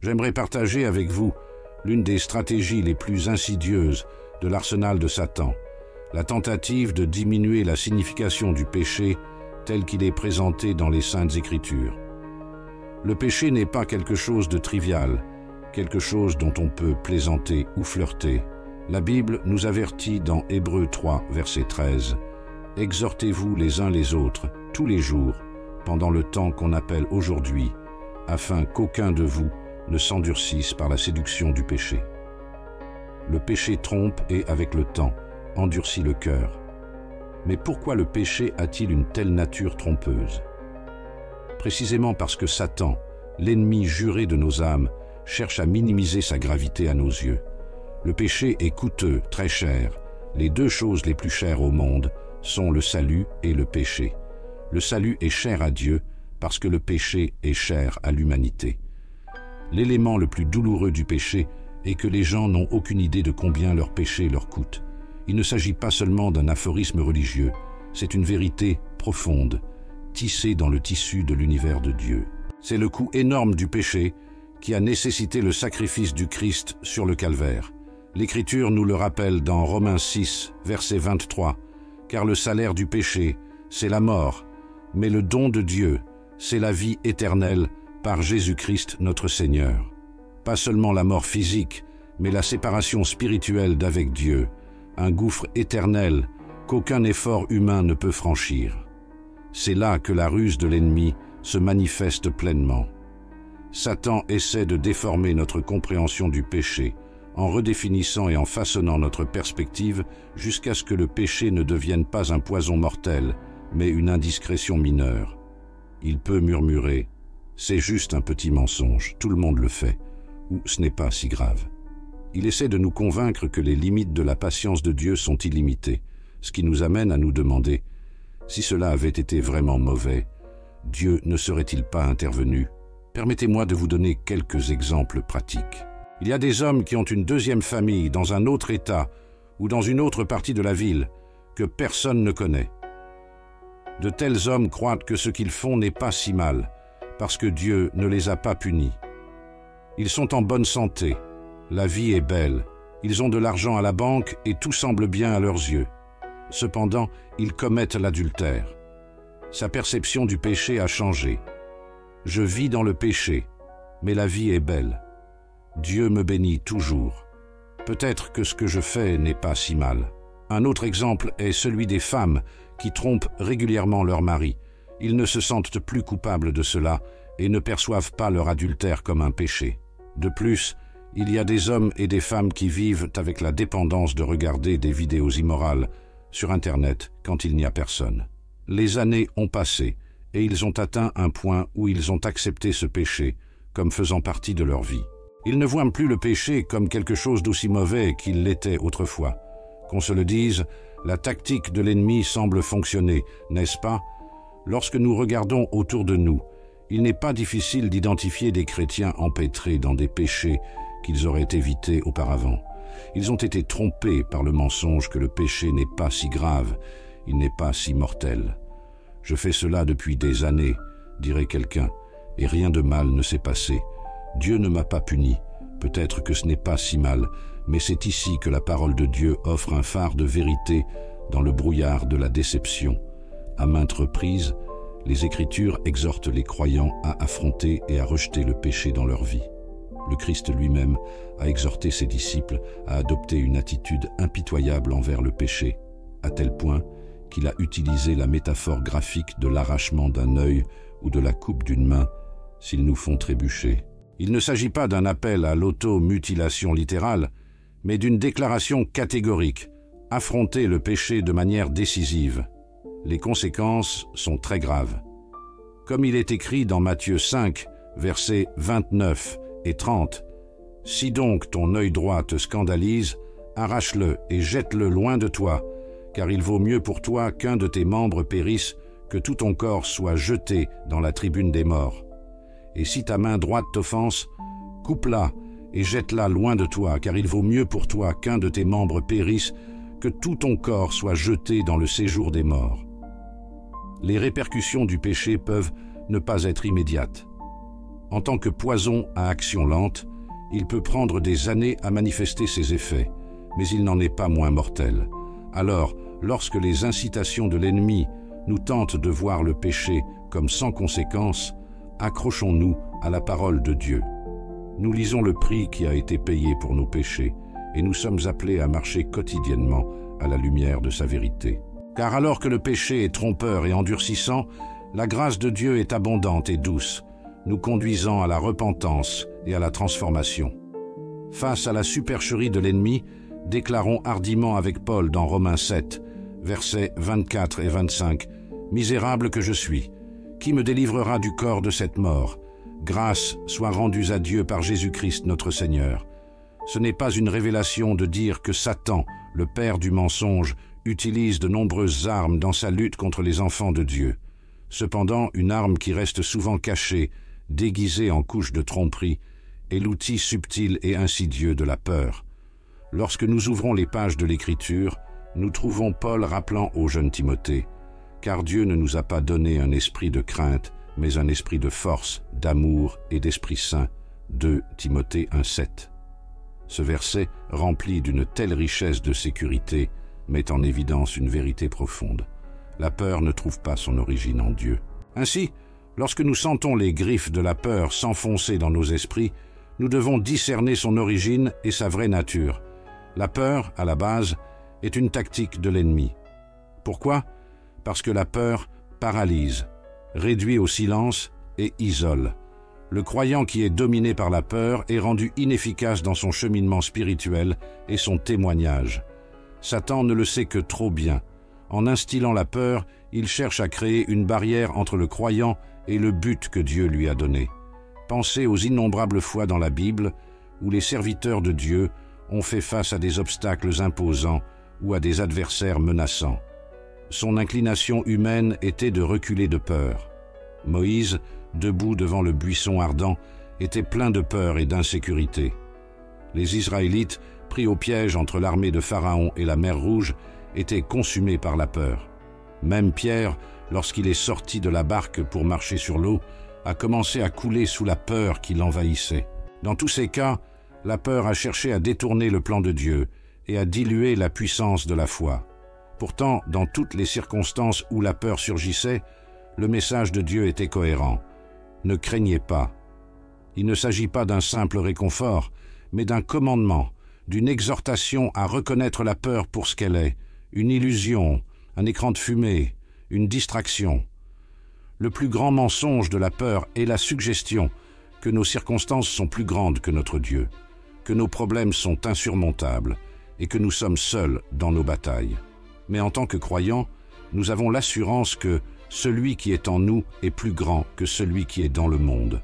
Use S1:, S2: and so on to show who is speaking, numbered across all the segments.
S1: J'aimerais partager avec vous l'une des stratégies les plus insidieuses de l'arsenal de Satan, la tentative de diminuer la signification du péché tel qu'il est présenté dans les Saintes Écritures. Le péché n'est pas quelque chose de trivial, quelque chose dont on peut plaisanter ou flirter. La Bible nous avertit dans Hébreux 3, verset 13, « Exhortez-vous les uns les autres, tous les jours, pendant le temps qu'on appelle aujourd'hui, afin qu'aucun de vous ne s'endurcisse par la séduction du péché. » Le péché trompe et, avec le temps, endurcit le cœur. Mais pourquoi le péché a-t-il une telle nature trompeuse? Précisément parce que Satan, l'ennemi juré de nos âmes, cherche à minimiser sa gravité à nos yeux. Le péché est coûteux, très cher. Les deux choses les plus chères au monde sont le salut et le péché. Le salut est cher à Dieu parce que le péché est cher à l'humanité. L'élément le plus douloureux du péché est que les gens n'ont aucune idée de combien leur péché leur coûte. Il ne s'agit pas seulement d'un aphorisme religieux, c'est une vérité profonde, tissée dans le tissu de l'univers de Dieu. C'est le coût énorme du péché qui a nécessité le sacrifice du Christ sur le calvaire. L'Écriture nous le rappelle dans Romains 6, verset 23, « Car le salaire du péché, c'est la mort, mais le don de Dieu, c'est la vie éternelle par Jésus-Christ notre Seigneur. » Pas seulement la mort physique, mais la séparation spirituelle d'avec Dieu, un gouffre éternel qu'aucun effort humain ne peut franchir. C'est là que la ruse de l'ennemi se manifeste pleinement. Satan essaie de déformer notre compréhension du péché, en redéfinissant et en façonnant notre perspective jusqu'à ce que le péché ne devienne pas un poison mortel, mais une indiscrétion mineure. Il peut murmurer « C'est juste un petit mensonge, tout le monde le fait » ou « Ce n'est pas si grave ». Il essaie de nous convaincre que les limites de la patience de Dieu sont illimitées, ce qui nous amène à nous demander « Si cela avait été vraiment mauvais, Dieu ne serait-il pas intervenu ?» Permettez-moi de vous donner quelques exemples pratiques. Il y a des hommes qui ont une deuxième famille dans un autre État ou dans une autre partie de la ville que personne ne connaît. De tels hommes croient que ce qu'ils font n'est pas si mal, parce que Dieu ne les a pas punis. Ils sont en bonne santé, la vie est belle, ils ont de l'argent à la banque et tout semble bien à leurs yeux. Cependant, ils commettent l'adultère. Sa perception du péché a changé. Je vis dans le péché, mais la vie est belle. Dieu me bénit toujours. Peut-être que ce que je fais n'est pas si mal. Un autre exemple est celui des femmes qui trompent régulièrement leur mari. Ils ne se sentent plus coupables de cela et ne perçoivent pas leur adultère comme un péché. De plus, il y a des hommes et des femmes qui vivent avec la dépendance de regarder des vidéos immorales sur Internet quand il n'y a personne. Les années ont passé et ils ont atteint un point où ils ont accepté ce péché comme faisant partie de leur vie. Ils ne voient plus le péché comme quelque chose d'aussi mauvais qu'il l'était autrefois. Qu'on se le dise, la tactique de l'ennemi semble fonctionner, n'est-ce pas? Lorsque nous regardons autour de nous, il n'est pas difficile d'identifier des chrétiens empêtrés dans des péchés qu'ils auraient évités auparavant. Ils ont été trompés par le mensonge que le péché n'est pas si grave, il n'est pas si mortel. Je fais cela depuis des années, dirait quelqu'un, et rien de mal ne s'est passé. Dieu ne m'a pas puni, peut-être que ce n'est pas si mal, mais c'est ici que la parole de Dieu offre un phare de vérité dans le brouillard de la déception. À maintes reprises, les Écritures exhortent les croyants à affronter et à rejeter le péché dans leur vie. Le Christ lui-même a exhorté ses disciples à adopter une attitude impitoyable envers le péché, à tel point qu'il a utilisé la métaphore graphique de l'arrachement d'un œil ou de la coupe d'une main s'ils nous font trébucher. Il ne s'agit pas d'un appel à l'auto-mutilation littérale, mais d'une déclaration catégorique, affronter le péché de manière décisive. Les conséquences sont très graves. Comme il est écrit dans Matthieu 5, versets 29 et 30, « Si donc ton œil droit te scandalise, arrache-le et jette-le loin de toi, car il vaut mieux pour toi qu'un de tes membres périsse que tout ton corps soit jeté dans la tribune des morts. Et si ta main droite t'offense, coupe-la et jette-la loin de toi, car il vaut mieux pour toi qu'un de tes membres périsse que tout ton corps soit jeté dans le séjour des morts. » Les répercussions du péché peuvent ne pas être immédiates. En tant que poison à action lente, il peut prendre des années à manifester ses effets, mais il n'en est pas moins mortel. Alors, lorsque les incitations de l'ennemi nous tentent de voir le péché comme sans conséquence, accrochons-nous à la parole de Dieu. Nous lisons le prix qui a été payé pour nos péchés, et nous sommes appelés à marcher quotidiennement à la lumière de sa vérité. Car alors que le péché est trompeur et endurcissant, la grâce de Dieu est abondante et douce, nous conduisant à la repentance et à la transformation. Face à la supercherie de l'ennemi, déclarons hardiment avec Paul dans Romains 7, versets 24 et 25, « Misérable que je suis, qui me délivrera du corps de cette mort? Grâce soit rendue à Dieu par Jésus-Christ notre Seigneur. » Ce n'est pas une révélation de dire que Satan, le père du mensonge, utilise de nombreuses armes dans sa lutte contre les enfants de Dieu. Cependant, une arme qui reste souvent cachée, déguisée en couche de tromperie, est l'outil subtil et insidieux de la peur. Lorsque nous ouvrons les pages de l'Écriture, nous trouvons Paul rappelant au jeune Timothée, « Car Dieu ne nous a pas donné un esprit de crainte, mais un esprit de force, d'amour et d'Esprit Saint. » 2 Timothée 1,7. Ce verset, rempli d'une telle richesse de sécurité, met en évidence une vérité profonde. La peur ne trouve pas son origine en Dieu. Ainsi, lorsque nous sentons les griffes de la peur s'enfoncer dans nos esprits, nous devons discerner son origine et sa vraie nature. La peur, à la base, est une tactique de l'ennemi. Pourquoi? Parce que la peur paralyse, réduit au silence et isole. Le croyant qui est dominé par la peur est rendu inefficace dans son cheminement spirituel et son témoignage. Satan ne le sait que trop bien. En instillant la peur, il cherche à créer une barrière entre le croyant et le but que Dieu lui a donné. Pensez aux innombrables fois dans la Bible où les serviteurs de Dieu ont fait face à des obstacles imposants ou à des adversaires menaçants. Son inclination humaine était de reculer de peur. Moïse, debout devant le buisson ardent, était plein de peur et d'insécurité. Les Israélites, pris au piège entre l'armée de Pharaon et la mer Rouge, étaient consumés par la peur. Même Pierre, lorsqu'il est sorti de la barque pour marcher sur l'eau, a commencé à couler sous la peur qui l'envahissait. Dans tous ces cas, la peur a cherché à détourner le plan de Dieu et à diluer la puissance de la foi. Pourtant, dans toutes les circonstances où la peur surgissait, le message de Dieu était cohérent. Ne craignez pas. Il ne s'agit pas d'un simple réconfort, mais d'un commandement, d'une exhortation à reconnaître la peur pour ce qu'elle est, une illusion, un écran de fumée, une distraction. Le plus grand mensonge de la peur est la suggestion que nos circonstances sont plus grandes que notre Dieu, que nos problèmes sont insurmontables et que nous sommes seuls dans nos batailles. Mais en tant que croyants, nous avons l'assurance que celui qui est en nous est plus grand que celui qui est dans le monde.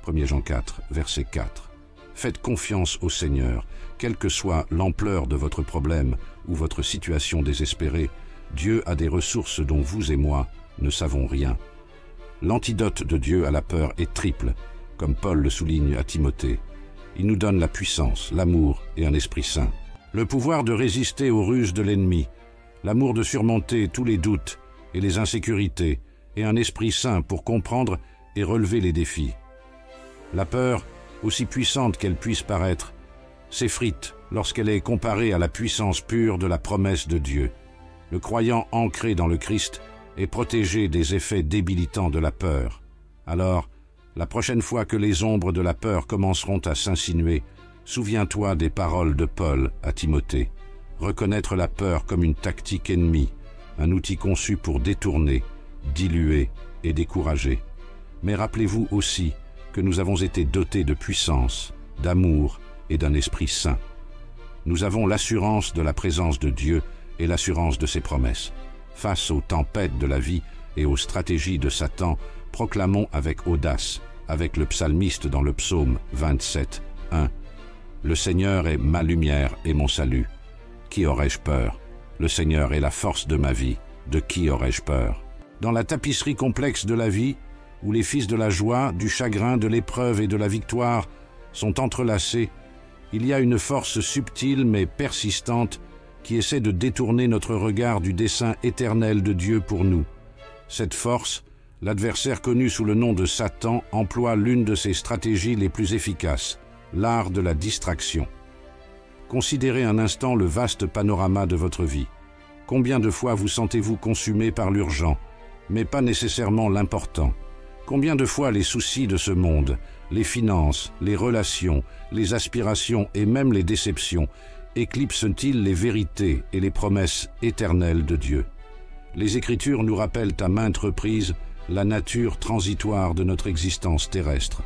S1: 1 Jean 4, verset 4. Faites confiance au Seigneur, quelle que soit l'ampleur de votre problème ou votre situation désespérée. Dieu a des ressources dont vous et moi ne savons rien. L'antidote de Dieu à la peur est triple, comme Paul le souligne à Timothée. Il nous donne la puissance, l'amour et un esprit saint. Le pouvoir de résister aux ruses de l'ennemi, l'amour de surmonter tous les doutes et les insécurités, et un esprit saint pour comprendre et relever les défis. La peur, aussi puissante qu'elle puisse paraître, s'effrite lorsqu'elle est comparée à la puissance pure de la promesse de Dieu. Le croyant ancré dans le Christ est protégé des effets débilitants de la peur. Alors, la prochaine fois que les ombres de la peur commenceront à s'insinuer, souviens-toi des paroles de Paul à Timothée. Reconnaître la peur comme une tactique ennemie, un outil conçu pour détourner, diluer et décourager. Mais rappelez-vous aussi que nous avons été dotés de puissance, d'amour et d'un esprit saint. Nous avons l'assurance de la présence de Dieu et l'assurance de ses promesses. Face aux tempêtes de la vie et aux stratégies de Satan, proclamons avec audace, avec le psalmiste dans le psaume 27, 1. Le Seigneur est ma lumière et mon salut. Qui aurais-je peur? Le Seigneur est la force de ma vie. De qui aurais-je peur? Dans la tapisserie complexe de la vie, où les fils de la joie, du chagrin, de l'épreuve et de la victoire sont entrelacés, il y a une force subtile mais persistante qui essaie de détourner notre regard du dessein éternel de Dieu pour nous. Cette force, L'adversaire connu sous le nom de Satan emploie l'une de ses stratégies les plus efficaces, l'art de la distraction. Considérez un instant le vaste panorama de votre vie. Combien de fois vous sentez-vous consumé par l'urgent, mais pas nécessairement l'important? Combien de fois les soucis de ce monde, les finances, les relations, les aspirations et même les déceptions éclipsent-ils les vérités et les promesses éternelles de Dieu? Les Écritures nous rappellent à maintes reprises la nature transitoire de notre existence terrestre.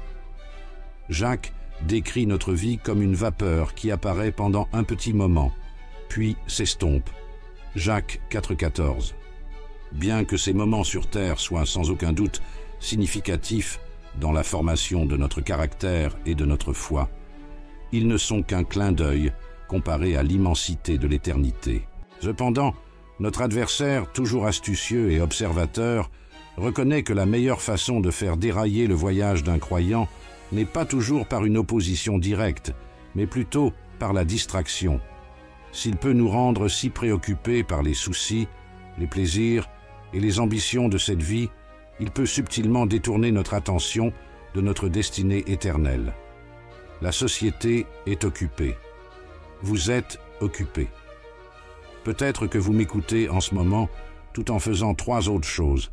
S1: Jacques décrit notre vie comme une vapeur qui apparaît pendant un petit moment, puis s'estompe. Jacques 4,14. Bien que ces moments sur terre soient sans aucun doute significatifs dans la formation de notre caractère et de notre foi, ils ne sont qu'un clin d'œil comparé à l'immensité de l'éternité. Cependant, notre adversaire, toujours astucieux et observateur, reconnaît que la meilleure façon de faire dérailler le voyage d'un croyant n'est pas toujours par une opposition directe, mais plutôt par la distraction. S'il peut nous rendre si préoccupés par les soucis, les plaisirs et les ambitions de cette vie, il peut subtilement détourner notre attention de notre destinée éternelle. La société est occupée. Vous êtes occupé. Peut-être que vous m'écoutez en ce moment tout en faisant 3 autres choses.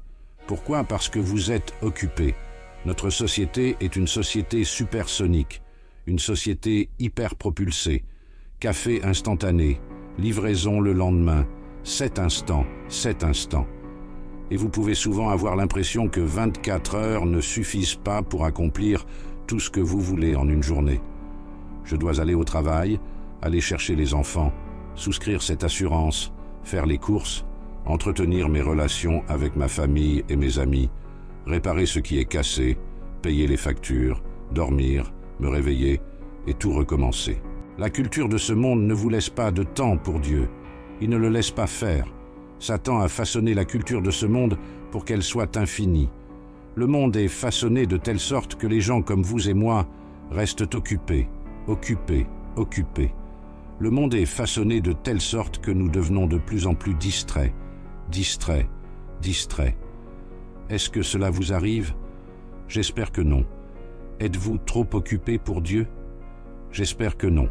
S1: Pourquoi? Parce que vous êtes occupé. Notre société est une société supersonique, une société hyper propulsée. Café instantané, livraison le lendemain, 7 instants. Et vous pouvez souvent avoir l'impression que 24 heures ne suffisent pas pour accomplir tout ce que vous voulez en une journée. Je dois aller au travail, aller chercher les enfants, souscrire cette assurance, faire les courses, entretenir mes relations avec ma famille et mes amis, réparer ce qui est cassé, payer les factures, dormir, me réveiller et tout recommencer. La culture de ce monde ne vous laisse pas de temps pour Dieu. Il ne le laisse pas faire. Satan a façonné la culture de ce monde pour qu'elle soit infinie. Le monde est façonné de telle sorte que les gens comme vous et moi restent occupés. Le monde est façonné de telle sorte que nous devenons de plus en plus distraits. Est-ce que cela vous arrive? J'espère que non. Êtes-vous trop occupé pour Dieu? J'espère que non.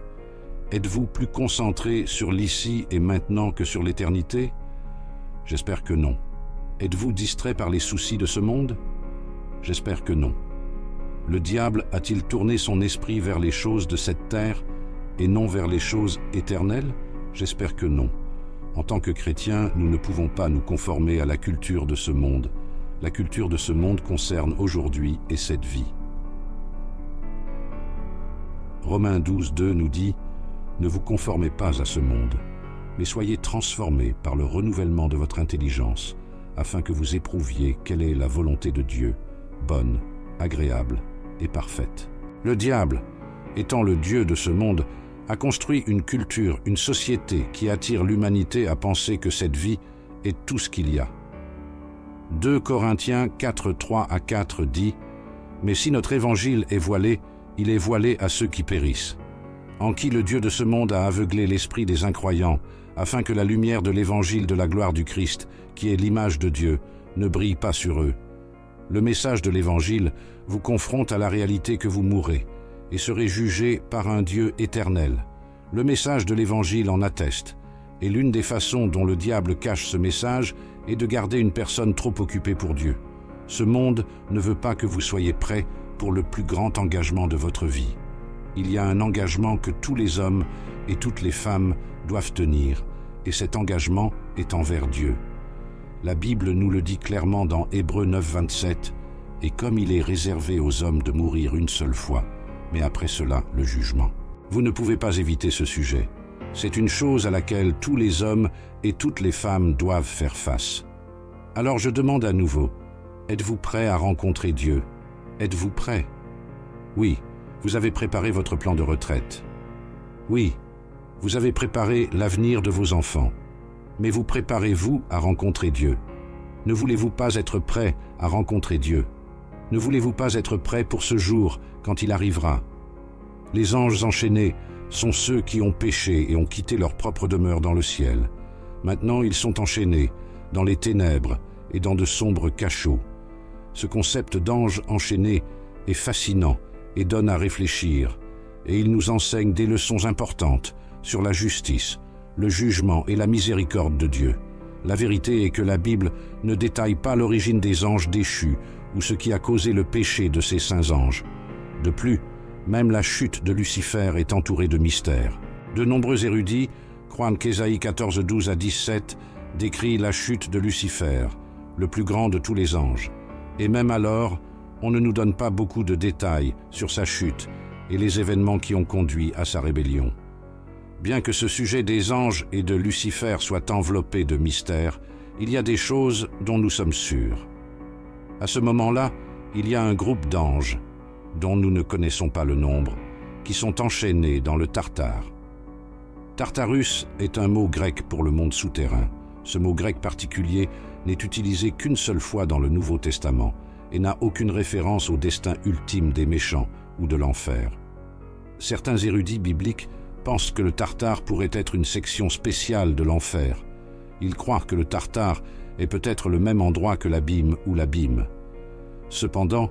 S1: Êtes-vous plus concentré sur l'ici et maintenant que sur l'éternité? J'espère que non. Êtes-vous distrait par les soucis de ce monde? J'espère que non. Le diable a-t-il tourné son esprit vers les choses de cette terre et non vers les choses éternelles? J'espère que non. En tant que chrétiens, nous ne pouvons pas nous conformer à la culture de ce monde. La culture de ce monde concerne aujourd'hui et cette vie. Romains 12:2 nous dit « Ne vous conformez pas à ce monde, mais soyez transformés par le renouvellement de votre intelligence, afin que vous éprouviez quelle est la volonté de Dieu, bonne, agréable et parfaite. » Le diable, étant le Dieu de ce monde, a construit une culture, une société qui attire l'humanité à penser que cette vie est tout ce qu'il y a. 2 Corinthiens 4:3-4 dit « Mais si notre évangile est voilé, il est voilé à ceux qui périssent, en qui le Dieu de ce monde a aveuglé l'esprit des incroyants, afin que la lumière de l'évangile de la gloire du Christ, qui est l'image de Dieu, ne brille pas sur eux. Le message de l'évangile vous confronte à la réalité que vous mourrez et serez jugés par un Dieu éternel. Le message de l'évangile en atteste, et l'une des façons dont le diable cache ce message est de garder une personne trop occupée pour Dieu. Ce monde ne veut pas que vous soyez prêts pour le plus grand engagement de votre vie. Il y a un engagement que tous les hommes et toutes les femmes doivent tenir, et cet engagement est envers Dieu. La Bible nous le dit clairement dans Hébreux 9:27, « Et comme il est réservé aux hommes de mourir une seule fois, mais après cela, le jugement. » Vous ne pouvez pas éviter ce sujet. C'est une chose à laquelle tous les hommes et toutes les femmes doivent faire face. Alors je demande à nouveau, êtes-vous prêt à rencontrer Dieu? Êtes-vous prêt? Oui, vous avez préparé votre plan de retraite. Oui, vous avez préparé l'avenir de vos enfants. Mais vous préparez-vous à rencontrer Dieu? Ne voulez-vous pas être prêt à rencontrer Dieu? Ne voulez-vous pas être prêt pour ce jour quand il arrivera? Les anges enchaînés sont ceux qui ont péché et ont quitté leur propre demeure dans le ciel. Maintenant ils sont enchaînés dans les ténèbres et dans de sombres cachots. Ce concept d'ange enchaîné est fascinant et donne à réfléchir, et il nous enseigne des leçons importantes sur la justice, le jugement et la miséricorde de Dieu. La vérité est que la Bible ne détaille pas l'origine des anges déchus ou ce qui a causé le péché de ces saints anges. De plus, même la chute de Lucifer est entourée de mystères. De nombreux érudits croient qu'Ésaïe 14, 12 à 17 décrit la chute de Lucifer, le plus grand de tous les anges. Et même alors, on ne nous donne pas beaucoup de détails sur sa chute et les événements qui ont conduit à sa rébellion. Bien que ce sujet des anges et de Lucifer soit enveloppé de mystères, il y a des choses dont nous sommes sûrs. À ce moment-là, il y a un groupe d'anges, dont nous ne connaissons pas le nombre, qui sont enchaînés dans le Tartare. Tartarus est un mot grec pour le monde souterrain. Ce mot grec particulier n'est utilisé qu'une seule fois dans le Nouveau Testament et n'a aucune référence au destin ultime des méchants ou de l'enfer. Certains érudits bibliques pensent que le Tartare pourrait être une section spéciale de l'enfer. Ils croient que le Tartare est peut-être le même endroit que l'abîme ou l'abîme. Cependant,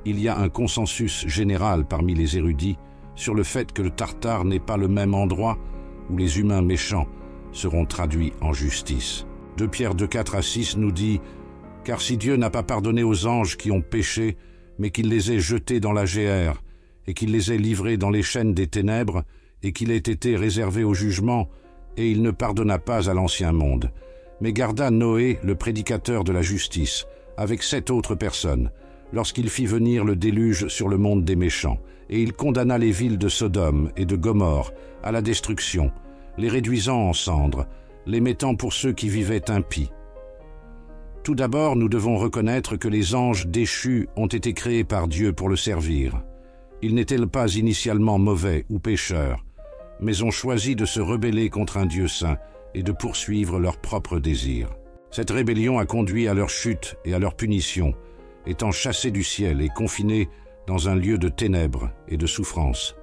S1: il y a un consensus général parmi les érudits sur le fait que le Tartare n'est pas le même endroit où les humains méchants seront traduits en justice. 2 Pierre 2, 4 à 6 nous dit « Car si Dieu n'a pas pardonné aux anges qui ont péché, mais qu'il les ait jetés dans la géhère, et qu'il les ait livrés dans les chaînes des ténèbres, et qu'il ait été réservé au jugement, et il ne pardonna pas à l'ancien monde, mais garda Noé, le prédicateur de la justice, avec 7 autres personnes, lorsqu'il fit venir le déluge sur le monde des méchants, et il condamna les villes de Sodome et de Gomorrhe à la destruction, les réduisant en cendres, les mettant pour ceux qui vivaient impies. Tout d'abord, nous devons reconnaître que les anges déchus ont été créés par Dieu pour le servir. Ils n'étaient pas initialement mauvais ou pécheurs, mais ont choisi de se rebeller contre un Dieu saint et de poursuivre leurs propres désirs. Cette rébellion a conduit à leur chute et à leur punition, étant chassés du ciel et confinés dans un lieu de ténèbres et de souffrance.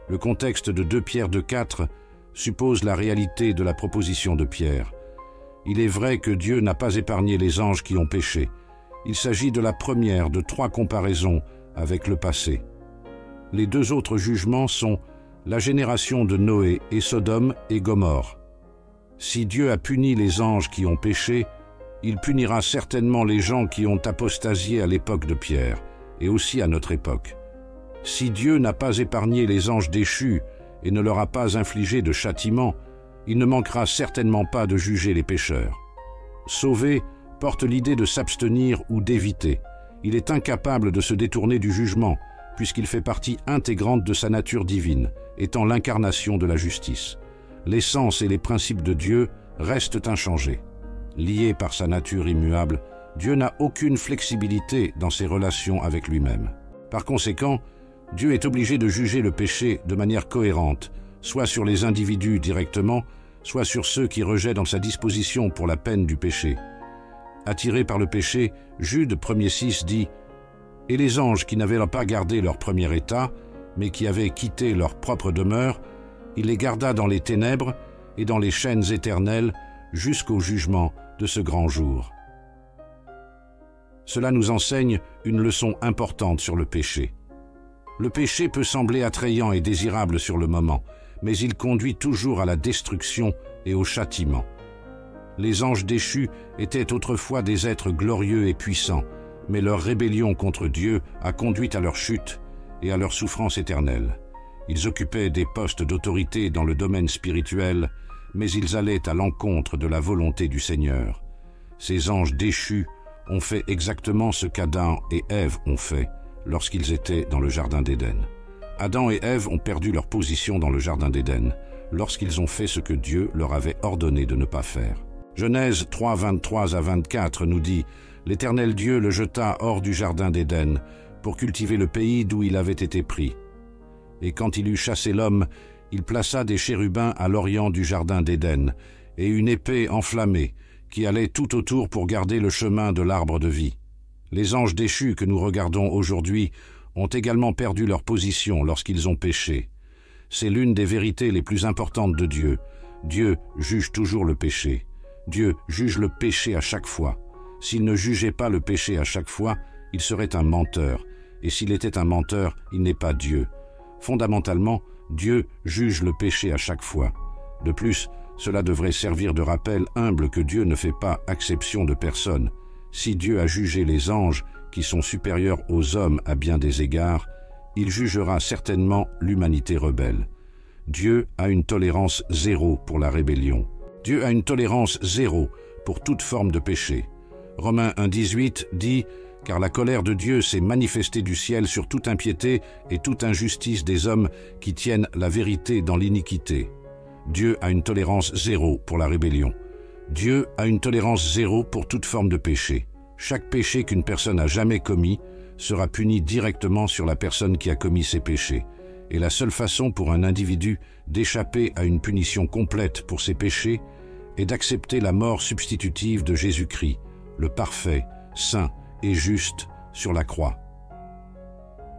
S1: Le contexte de 2 Pierre 2,4 suppose la réalité de la proposition de Pierre. Il est vrai que Dieu n'a pas épargné les anges qui ont péché. Il s'agit de la première de 3 comparaisons avec le passé. Les 2 autres jugements sont la génération de Noé et Sodome et Gomorrhe. Si Dieu a puni les anges qui ont péché, il punira certainement les gens qui ont apostasié à l'époque de Pierre, et aussi à notre époque. Si Dieu n'a pas épargné les anges déchus et ne leur a pas infligé de châtiment, il ne manquera certainement pas de juger les pécheurs. Sauver porte l'idée de s'abstenir ou d'éviter. Il est incapable de se détourner du jugement, puisqu'il fait partie intégrante de sa nature divine, étant l'incarnation de la justice. L'essence et les principes de Dieu restent inchangés. Lié par sa nature immuable, Dieu n'a aucune flexibilité dans ses relations avec lui-même. Par conséquent, Dieu est obligé de juger le péché de manière cohérente, soit sur les individus directement, soit sur ceux qui rejettent dans sa disposition pour la peine du péché. Attiré par le péché, Jude 1,6 dit « Et les anges qui n'avaient pas gardé leur premier état, mais qui avaient quitté leur propre demeure, il les garda dans les ténèbres et dans les chaînes éternelles jusqu'au jugement de ce grand jour. » Cela nous enseigne une leçon importante sur le péché. Le péché peut sembler attrayant et désirable sur le moment, mais il conduit toujours à la destruction et au châtiment. Les anges déchus étaient autrefois des êtres glorieux et puissants, mais leur rébellion contre Dieu a conduit à leur chute et à leur souffrance éternelle. Ils occupaient des postes d'autorité dans le domaine spirituel, mais ils allaient à l'encontre de la volonté du Seigneur. Ces anges déchus ont fait exactement ce qu'Adam et Ève ont fait lorsqu'ils étaient dans le jardin d'Éden. Adam et Ève ont perdu leur position dans le jardin d'Éden lorsqu'ils ont fait ce que Dieu leur avait ordonné de ne pas faire. Genèse 3, 23 à 24 nous dit « L'Éternel Dieu le jeta hors du jardin d'Éden pour cultiver le pays d'où il avait été pris. Et quand il eut chassé l'homme, il plaça des chérubins à l'orient du jardin d'Éden et une épée enflammée qui allait tout autour pour garder le chemin de l'arbre de vie. Les anges déchus que nous regardons aujourd'hui ont également perdu leur position lorsqu'ils ont péché. C'est l'une des vérités les plus importantes de Dieu. Dieu juge toujours le péché. Dieu juge le péché à chaque fois. S'il ne jugeait pas le péché à chaque fois, il serait un menteur. Et s'il était un menteur, il n'est pas Dieu. Fondamentalement, Dieu juge le péché à chaque fois. De plus, cela devrait servir de rappel humble que Dieu ne fait pas exception de personne. Si Dieu a jugé les anges, qui sont supérieurs aux hommes à bien des égards, il jugera certainement l'humanité rebelle. Dieu a une tolérance zéro pour la rébellion. Dieu a une tolérance zéro pour toute forme de péché. Romains 1,18 dit « Car la colère de Dieu s'est manifestée du ciel sur toute impiété et toute injustice des hommes qui tiennent la vérité dans l'iniquité. » Dieu a une tolérance zéro pour la rébellion. Dieu a une tolérance zéro pour toute forme de péché. Chaque péché qu'une personne a jamais commis sera puni directement sur la personne qui a commis ces péchés. Et la seule façon pour un individu d'échapper à une punition complète pour ses péchés est d'accepter la mort substitutive de Jésus-Christ, le parfait, saint et juste sur la croix.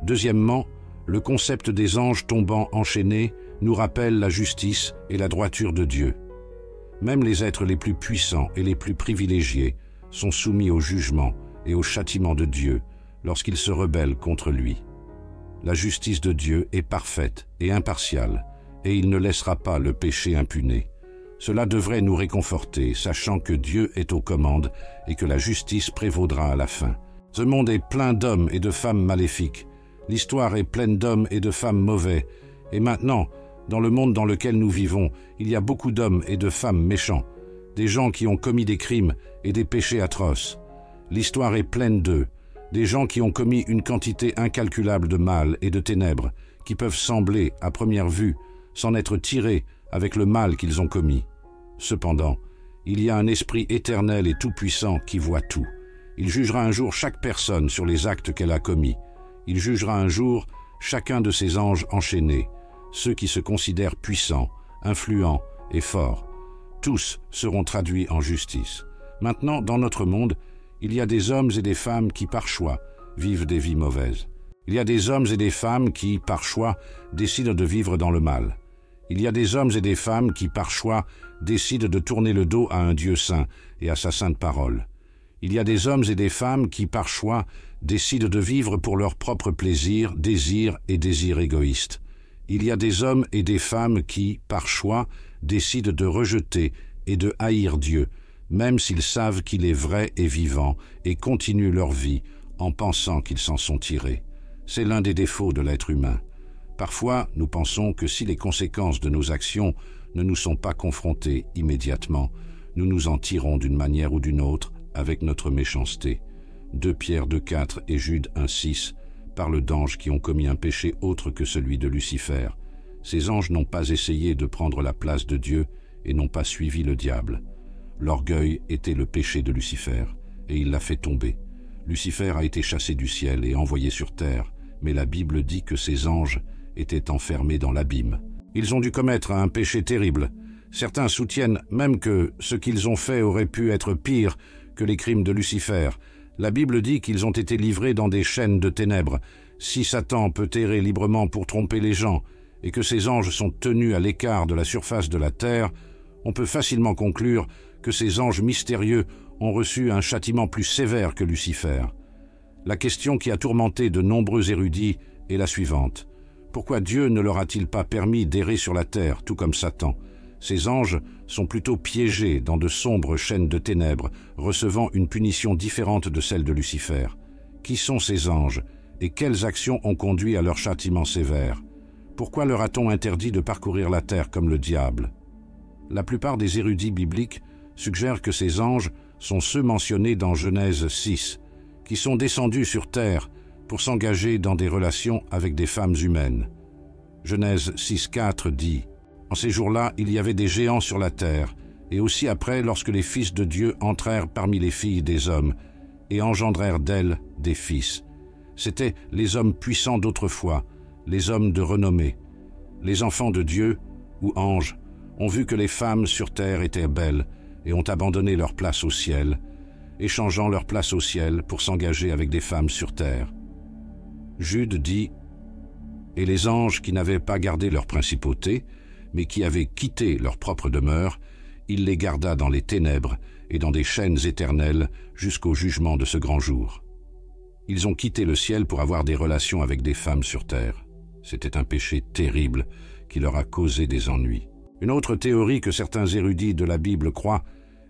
S1: Deuxièmement, le concept des anges tombant enchaînés nous rappelle la justice et la droiture de Dieu. Même les êtres les plus puissants et les plus privilégiés sont soumis au jugement et au châtiment de Dieu lorsqu'ils se rebellent contre lui. La justice de Dieu est parfaite et impartiale, et il ne laissera pas le péché impuné. Cela devrait nous réconforter, sachant que Dieu est aux commandes et que la justice prévaudra à la fin. Ce monde est plein d'hommes et de femmes maléfiques. L'histoire est pleine d'hommes et de femmes mauvais. Et maintenant, dans le monde dans lequel nous vivons, il y a beaucoup d'hommes et de femmes méchants, des gens qui ont commis des crimes et des péchés atroces. L'histoire est pleine d'eux, des gens qui ont commis une quantité incalculable de mal et de ténèbres, qui peuvent sembler, à première vue, s'en être tirés avec le mal qu'ils ont commis. Cependant, il y a un esprit éternel et tout-puissant qui voit tout. Il jugera un jour chaque personne sur les actes qu'elle a commis. Il jugera un jour chacun de ses anges enchaînés, ceux qui se considèrent puissants, influents et forts. Tous seront traduits en justice. Maintenant, dans notre monde, il y a des hommes et des femmes qui, par choix, vivent des vies mauvaises. Il y a des hommes et des femmes qui, par choix, décident de vivre dans le mal. Il y a des hommes et des femmes qui, par choix, décident de tourner le dos à un Dieu saint et à sa sainte parole. Il y a des hommes et des femmes qui, par choix, décident de vivre pour leur propre plaisir, désir et désir égoïste. Il y a des hommes et des femmes qui, par choix, décident de rejeter et de haïr Dieu, même s'ils savent qu'il est vrai et vivant, et continuent leur vie en pensant qu'ils s'en sont tirés. C'est l'un des défauts de l'être humain. Parfois, nous pensons que si les conséquences de nos actions ne nous sont pas confrontées immédiatement, nous nous en tirons d'une manière ou d'une autre avec notre méchanceté. 2 Pierre 2,4 et Jude 1,6 parlent d'anges qui ont commis un péché autre que celui de Lucifer. Ces anges n'ont pas essayé de prendre la place de Dieu et n'ont pas suivi le diable. L'orgueil était le péché de Lucifer, et il l'a fait tomber. Lucifer a été chassé du ciel et envoyé sur terre, mais la Bible dit que ces anges étaient enfermés dans l'abîme. Ils ont dû commettre un péché terrible. Certains soutiennent même que ce qu'ils ont fait aurait pu être pire que les crimes de Lucifer. La Bible dit qu'ils ont été livrés dans des chaînes de ténèbres. Si Satan peut errer librement pour tromper les gens, et que ces anges sont tenus à l'écart de la surface de la terre, on peut facilement conclure que ces anges mystérieux ont reçu un châtiment plus sévère que Lucifer. La question qui a tourmenté de nombreux érudits est la suivante. Pourquoi Dieu ne leur a-t-il pas permis d'errer sur la terre, tout comme Satan? Ces anges sont plutôt piégés dans de sombres chaînes de ténèbres, recevant une punition différente de celle de Lucifer. Qui sont ces anges et quelles actions ont conduit à leur châtiment sévère? Pourquoi leur a-t-on interdit de parcourir la terre comme le diable? La plupart des érudits bibliques suggèrent que ces anges sont ceux mentionnés dans Genèse 6, qui sont descendus sur terre pour s'engager dans des relations avec des femmes humaines. Genèse 6,4 dit « En ces jours-là, il y avait des géants sur la terre, et aussi après, lorsque les fils de Dieu entrèrent parmi les filles des hommes, et engendrèrent d'elles des fils. C'étaient les hommes puissants d'autrefois, les hommes de renommée. Les enfants de Dieu, ou anges, ont vu que les femmes sur terre étaient belles, et ont abandonné leur place au ciel, échangeant leur place au ciel pour s'engager avec des femmes sur terre. » Jude dit « Et les anges qui n'avaient pas gardé leur principauté, mais qui avaient quitté leur propre demeure, il les garda dans les ténèbres et dans des chaînes éternelles jusqu'au jugement de ce grand jour. Ils ont quitté le ciel pour avoir des relations avec des femmes sur terre. C'était un péché terrible qui leur a causé des ennuis. Une autre théorie que certains érudits de la Bible croient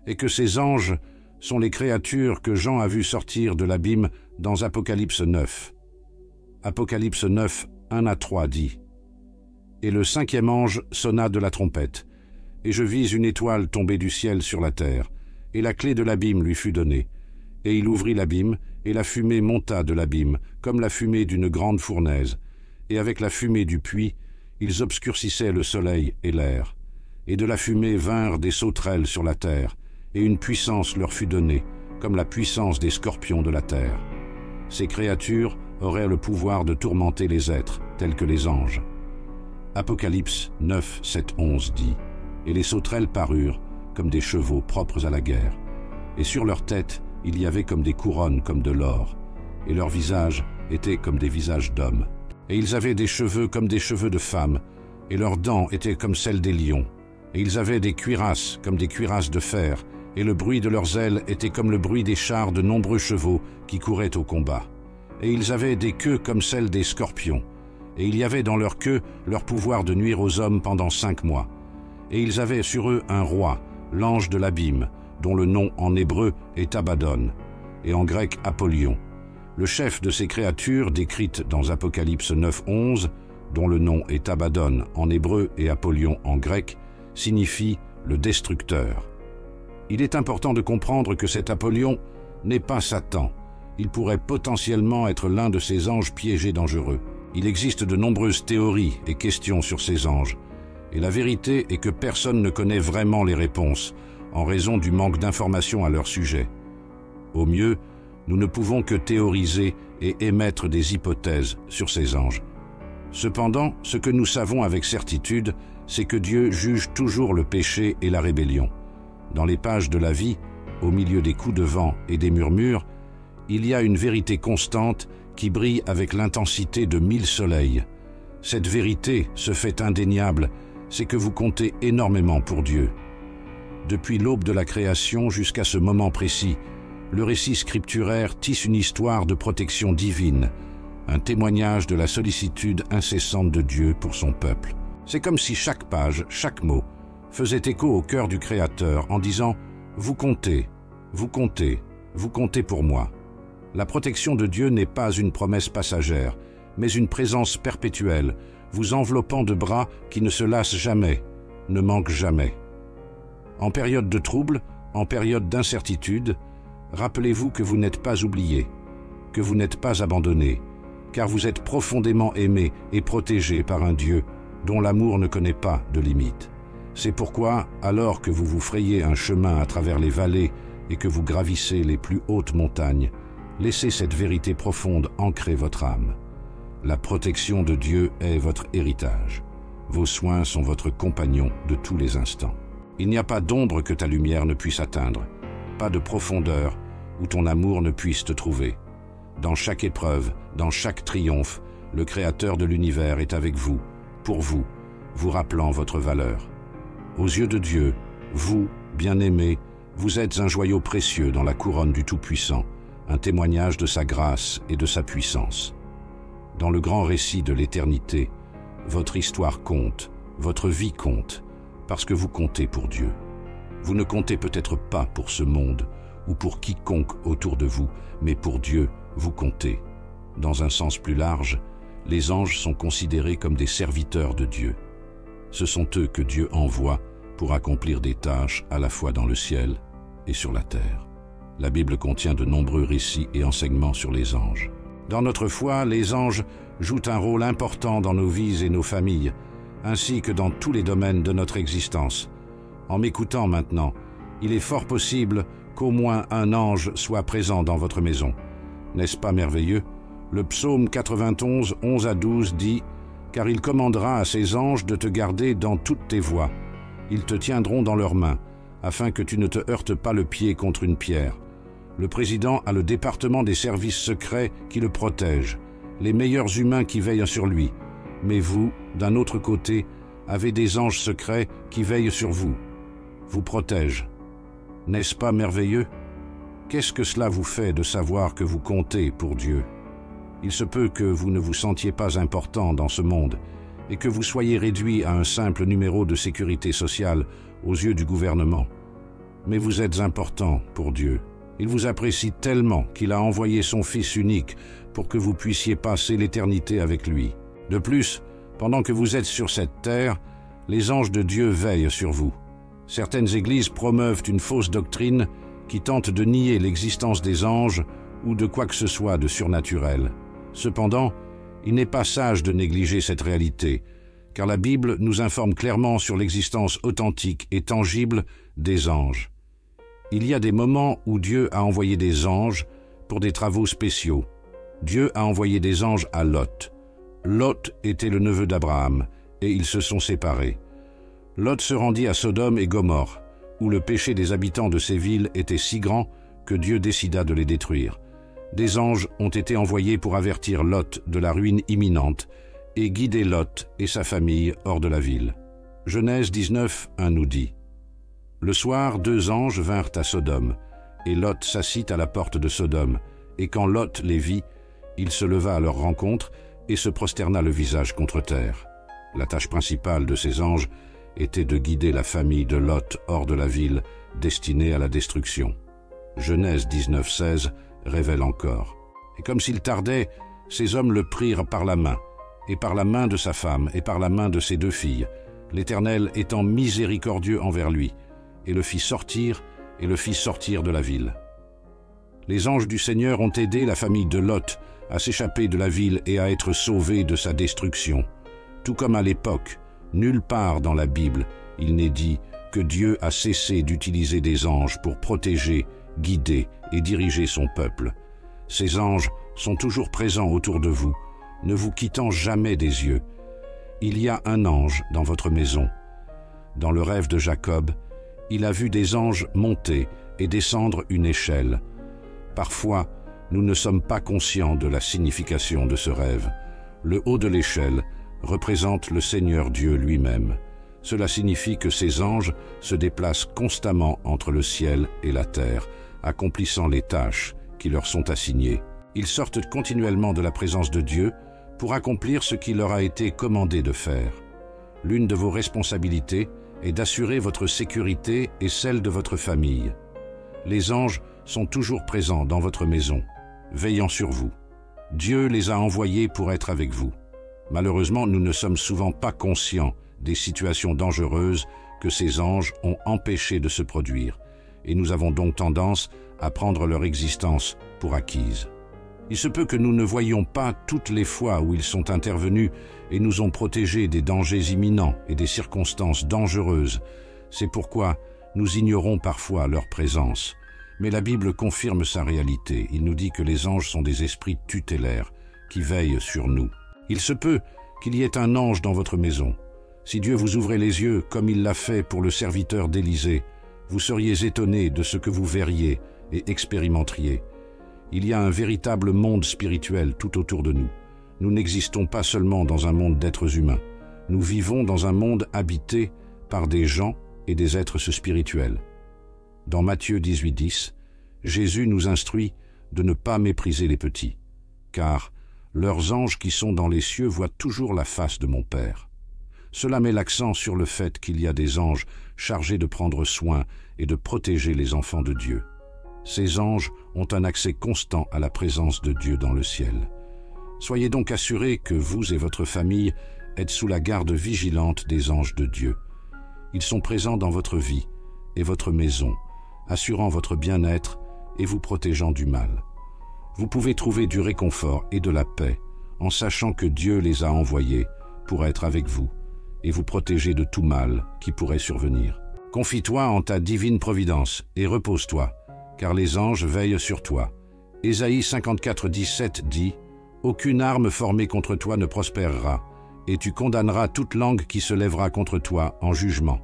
S1: est que ces anges sont les créatures que Jean a vues sortir de l'abîme dans Apocalypse 9. Apocalypse 9, 1-3 dit « Et le 5e ange sonna de la trompette, et je vis une étoile tomber du ciel sur la terre, et la clé de l'abîme lui fut donnée. Et il ouvrit l'abîme, et la fumée monta de l'abîme, comme la fumée d'une grande fournaise. Et avec la fumée du puits, ils obscurcissaient le soleil et l'air. Et de la fumée vinrent des sauterelles sur la terre, et une puissance leur fut donnée, comme la puissance des scorpions de la terre. Ces créatures auraient le pouvoir de tourmenter les êtres, tels que les anges. » Apocalypse 9, 7, 11 dit « Et les sauterelles parurent, comme des chevaux propres à la guerre. Et sur leur tête, il y avait comme des couronnes comme de l'or, et leurs visages étaient comme des visages d'hommes. Et ils avaient des cheveux comme des cheveux de femmes, et leurs dents étaient comme celles des lions. Et ils avaient des cuirasses comme des cuirasses de fer, et le bruit de leurs ailes était comme le bruit des chars de nombreux chevaux qui couraient au combat. Et ils avaient des queues comme celles des scorpions, et il y avait dans leur queue leur pouvoir de nuire aux hommes pendant 5 mois. Et ils avaient sur eux un roi, l'ange de l'abîme, dont le nom en hébreu est Abaddon, et en grec Apollyon. Le chef de ces créatures, décrites dans Apocalypse 9, 11, dont le nom est Abaddon en hébreu et Apollyon en grec, signifie le destructeur. Il est important de comprendre que cet Apollyon n'est pas Satan. Il pourrait potentiellement être l'un de ces anges piégés dangereux. Il existe de nombreuses théories et questions sur ces anges, et la vérité est que personne ne connaît vraiment les réponses, en raison du manque d'informations à leur sujet. Au mieux, nous ne pouvons que théoriser et émettre des hypothèses sur ces anges. Cependant, ce que nous savons avec certitude, c'est que Dieu juge toujours le péché et la rébellion. Dans les pages de la vie, au milieu des coups de vent et des murmures, il y a une vérité constante qui brille avec l'intensité de 1000 soleils. Cette vérité, ce fait indéniable, c'est que vous comptez énormément pour Dieu. Depuis l'aube de la création jusqu'à ce moment précis, le récit scripturaire tisse une histoire de protection divine, un témoignage de la sollicitude incessante de Dieu pour son peuple. C'est comme si chaque page, chaque mot, faisait écho au cœur du Créateur en disant « Vous comptez, vous comptez, vous comptez pour moi ». La protection de Dieu n'est pas une promesse passagère, mais une présence perpétuelle, vous enveloppant de bras qui ne se lassent jamais, ne manquent jamais. En période de trouble, en période d'incertitude, rappelez-vous que vous n'êtes pas oublié, que vous n'êtes pas abandonné, car vous êtes profondément aimé et protégé par un Dieu dont l'amour ne connaît pas de limites. C'est pourquoi, alors que vous vous frayez un chemin à travers les vallées et que vous gravissez les plus hautes montagnes, laissez cette vérité profonde ancrer votre âme. La protection de Dieu est votre héritage. Vos soins sont votre compagnon de tous les instants. Il n'y a pas d'ombre que ta lumière ne puisse atteindre, pas de profondeur où ton amour ne puisse te trouver. Dans chaque épreuve, dans chaque triomphe, le Créateur de l'univers est avec vous, pour vous, vous rappelant votre valeur. Aux yeux de Dieu, vous, bien-aimés, vous êtes un joyau précieux dans la couronne du Tout-Puissant, un témoignage de sa grâce et de sa puissance. Dans le grand récit de l'éternité, votre histoire compte, votre vie compte, parce que vous comptez pour Dieu. Vous ne comptez peut-être pas pour ce monde ou pour quiconque autour de vous, mais pour Dieu, vous comptez. Dans un sens plus large, les anges sont considérés comme des serviteurs de Dieu. Ce sont eux que Dieu envoie pour accomplir des tâches à la fois dans le ciel et sur la terre. La Bible contient de nombreux récits et enseignements sur les anges. Dans notre foi, les anges jouent un rôle important dans nos vies et nos familles, ainsi que dans tous les domaines de notre existence. En m'écoutant maintenant, il est fort possible qu'au moins un ange soit présent dans votre maison. N'est-ce pas merveilleux? Le psaume 91, 11 à 12 dit « Car il commandera à ses anges de te garder dans toutes tes voies. Ils te tiendront dans leurs mains, afin que tu ne te heurtes pas le pied contre une pierre. Le président a le département des services secrets qui le protège, les meilleurs humains qui veillent sur lui. Mais vous, d'un autre côté, avez des anges secrets qui veillent sur vous, vous protègent. N'est-ce pas merveilleux? Qu'est-ce que cela vous fait de savoir que vous comptez pour Dieu? Il se peut que vous ne vous sentiez pas important dans ce monde et que vous soyez réduit à un simple numéro de sécurité sociale aux yeux du gouvernement. Mais vous êtes important pour Dieu. Il vous apprécie tellement qu'il a envoyé son Fils unique pour que vous puissiez passer l'éternité avec lui. De plus, pendant que vous êtes sur cette terre, les anges de Dieu veillent sur vous. Certaines églises promeuvent une fausse doctrine qui tente de nier l'existence des anges ou de quoi que ce soit de surnaturel. Cependant, il n'est pas sage de négliger cette réalité, car la Bible nous informe clairement sur l'existence authentique et tangible des anges. Il y a des moments où Dieu a envoyé des anges pour des travaux spéciaux. Dieu a envoyé des anges à Lot. Lot était le neveu d'Abraham, et ils se sont séparés. Lot se rendit à Sodome et Gomorrhe, où le péché des habitants de ces villes était si grand que Dieu décida de les détruire. Des anges ont été envoyés pour avertir Lot de la ruine imminente et guider Lot et sa famille hors de la ville. Genèse 19, 1 nous dit: Le soir, 2 anges vinrent à Sodome, et Lot s'assit à la porte de Sodome, et quand Lot les vit, il se leva à leur rencontre et se prosterna le visage contre terre. La tâche principale de ces anges était de guider la famille de Lot hors de la ville, destinée à la destruction. Genèse 19, 16 révèle encore: Et comme s'il tardait, ces hommes le prirent par la main, et par la main de sa femme, et par la main de ses 2 filles, l'Éternel étant miséricordieux envers lui, et le fit sortir de la ville. Les anges du Seigneur ont aidé la famille de Lot à s'échapper de la ville et à être sauvés de sa destruction. Tout comme à l'époque, nulle part dans la Bible, il n'est dit que Dieu a cessé d'utiliser des anges pour protéger, guider et diriger son peuple. Ces anges sont toujours présents autour de vous, ne vous quittant jamais des yeux. Il y a un ange dans votre maison. Dans le rêve de Jacob, il a vu des anges monter et descendre une échelle. Parfois, nous ne sommes pas conscients de la signification de ce rêve. Le haut de l'échelle représente le Seigneur Dieu lui-même. Cela signifie que ces anges se déplacent constamment entre le ciel et la terre, accomplissant les tâches qui leur sont assignées. Ils sortent continuellement de la présence de Dieu pour accomplir ce qui leur a été commandé de faire. L'une de vos responsabilités est d'assurer votre sécurité et celle de votre famille. Les anges sont toujours présents dans votre maison, veillant sur vous. Dieu les a envoyés pour être avec vous. Malheureusement, nous ne sommes souvent pas conscients des situations dangereuses que ces anges ont empêché de se produire, et nous avons donc tendance à prendre leur existence pour acquise. Il se peut que nous ne voyions pas toutes les fois où ils sont intervenus et nous ont protégés des dangers imminents et des circonstances dangereuses. C'est pourquoi nous ignorons parfois leur présence. Mais la Bible confirme sa réalité. Il nous dit que les anges sont des esprits tutélaires qui veillent sur nous. Il se peut qu'il y ait un ange dans votre maison. Si Dieu vous ouvrait les yeux, comme il l'a fait pour le serviteur d'Élisée, vous seriez étonné de ce que vous verriez et expérimenteriez. Il y a un véritable monde spirituel tout autour de nous. Nous n'existons pas seulement dans un monde d'êtres humains. Nous vivons dans un monde habité par des gens et des êtres spirituels. Dans Matthieu 18:10, Jésus nous instruit de ne pas mépriser les petits, car leurs anges qui sont dans les cieux voient toujours la face de mon Père. Cela met l'accent sur le fait qu'il y a des anges chargés de prendre soin et de protéger les enfants de Dieu. Ces anges ont un accès constant à la présence de Dieu dans le ciel. Soyez donc assurés que vous et votre famille êtes sous la garde vigilante des anges de Dieu. Ils sont présents dans votre vie et votre maison, assurant votre bien-être et vous protégeant du mal. Vous pouvez trouver du réconfort et de la paix en sachant que Dieu les a envoyés pour être avec vous et vous protéger de tout mal qui pourrait survenir. Confie-toi en ta divine providence et repose-toi, car les anges veillent sur toi. Ésaïe 54:17 dit « Aucune arme formée contre toi ne prospérera, et tu condamneras toute langue qui se lèvera contre toi en jugement.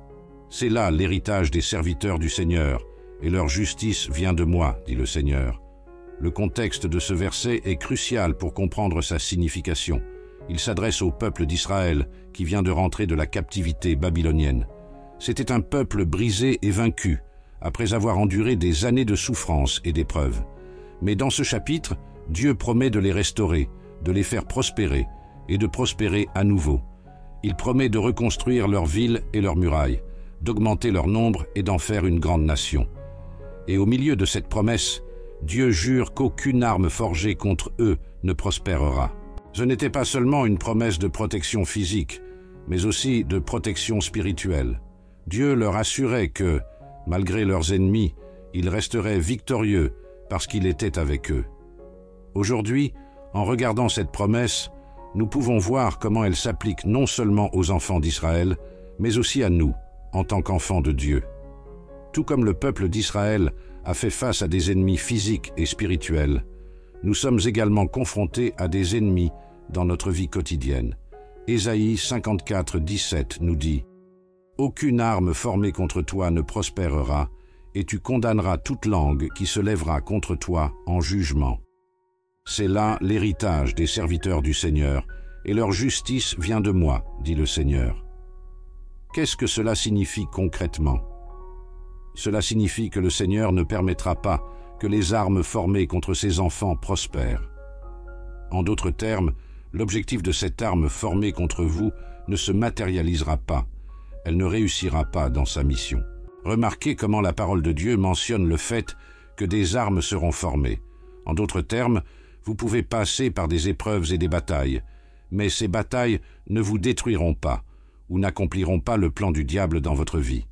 S1: C'est là l'héritage des serviteurs du Seigneur, et leur justice vient de moi, dit le Seigneur. » Le contexte de ce verset est crucial pour comprendre sa signification. Il s'adresse au peuple d'Israël qui vient de rentrer de la captivité babylonienne. C'était un peuple brisé et vaincu, après avoir enduré des années de souffrance et d'épreuves. Mais dans ce chapitre, Dieu promet de les restaurer, de les faire prospérer et de prospérer à nouveau. Il promet de reconstruire leurs villes et leurs murailles, d'augmenter leur nombre et d'en faire une grande nation. Et au milieu de cette promesse, Dieu jure qu'aucune arme forgée contre eux ne prospérera. Ce n'était pas seulement une promesse de protection physique, mais aussi de protection spirituelle. Dieu leur assurait que, malgré leurs ennemis, ils resteraient victorieux parce qu'il était avec eux. Aujourd'hui, en regardant cette promesse, nous pouvons voir comment elle s'applique non seulement aux enfants d'Israël, mais aussi à nous, en tant qu'enfants de Dieu. Tout comme le peuple d'Israël a fait face à des ennemis physiques et spirituels, nous sommes également confrontés à des ennemis dans notre vie quotidienne. Ésaïe 54, 17 nous dit « Aucune arme formée contre toi ne prospérera, et tu condamneras toute langue qui se lèvera contre toi en jugement. » C'est là l'héritage des serviteurs du Seigneur, et leur justice vient de moi, dit le Seigneur. Qu'est-ce que cela signifie concrètement? Cela signifie que le Seigneur ne permettra pas que les armes formées contre ses enfants prospèrent. En d'autres termes, l'objectif de cette arme formée contre vous ne se matérialisera pas. Elle ne réussira pas dans sa mission. Remarquez comment la parole de Dieu mentionne le fait que des armes seront formées. En d'autres termes, vous pouvez passer par des épreuves et des batailles, mais ces batailles ne vous détruiront pas ou n'accompliront pas le plan du diable dans votre vie.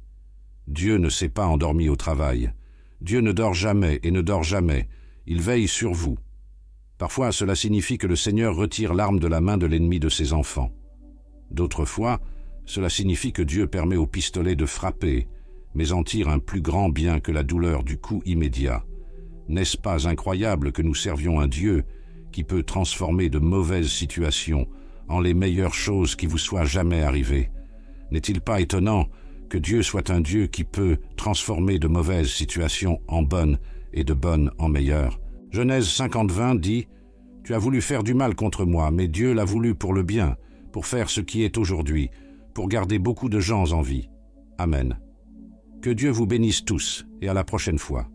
S1: Dieu ne s'est pas endormi au travail. Dieu ne dort jamais et ne dort jamais. Il veille sur vous. Parfois, cela signifie que le Seigneur retire l'arme de la main de l'ennemi de ses enfants. D'autres fois, cela signifie que Dieu permet au pistolet de frapper, mais en tire un plus grand bien que la douleur du coup immédiat. N'est-ce pas incroyable que nous servions un Dieu qui peut transformer de mauvaises situations en les meilleures choses qui vous soient jamais arrivées? N'est-il pas étonnant que Dieu soit un Dieu qui peut transformer de mauvaises situations en bonnes et de bonnes en meilleures? Genèse 50:20 dit « Tu as voulu faire du mal contre moi, mais Dieu l'a voulu pour le bien, pour faire ce qui est aujourd'hui, pour garder beaucoup de gens en vie. Amen. » Que Dieu vous bénisse tous et à la prochaine fois.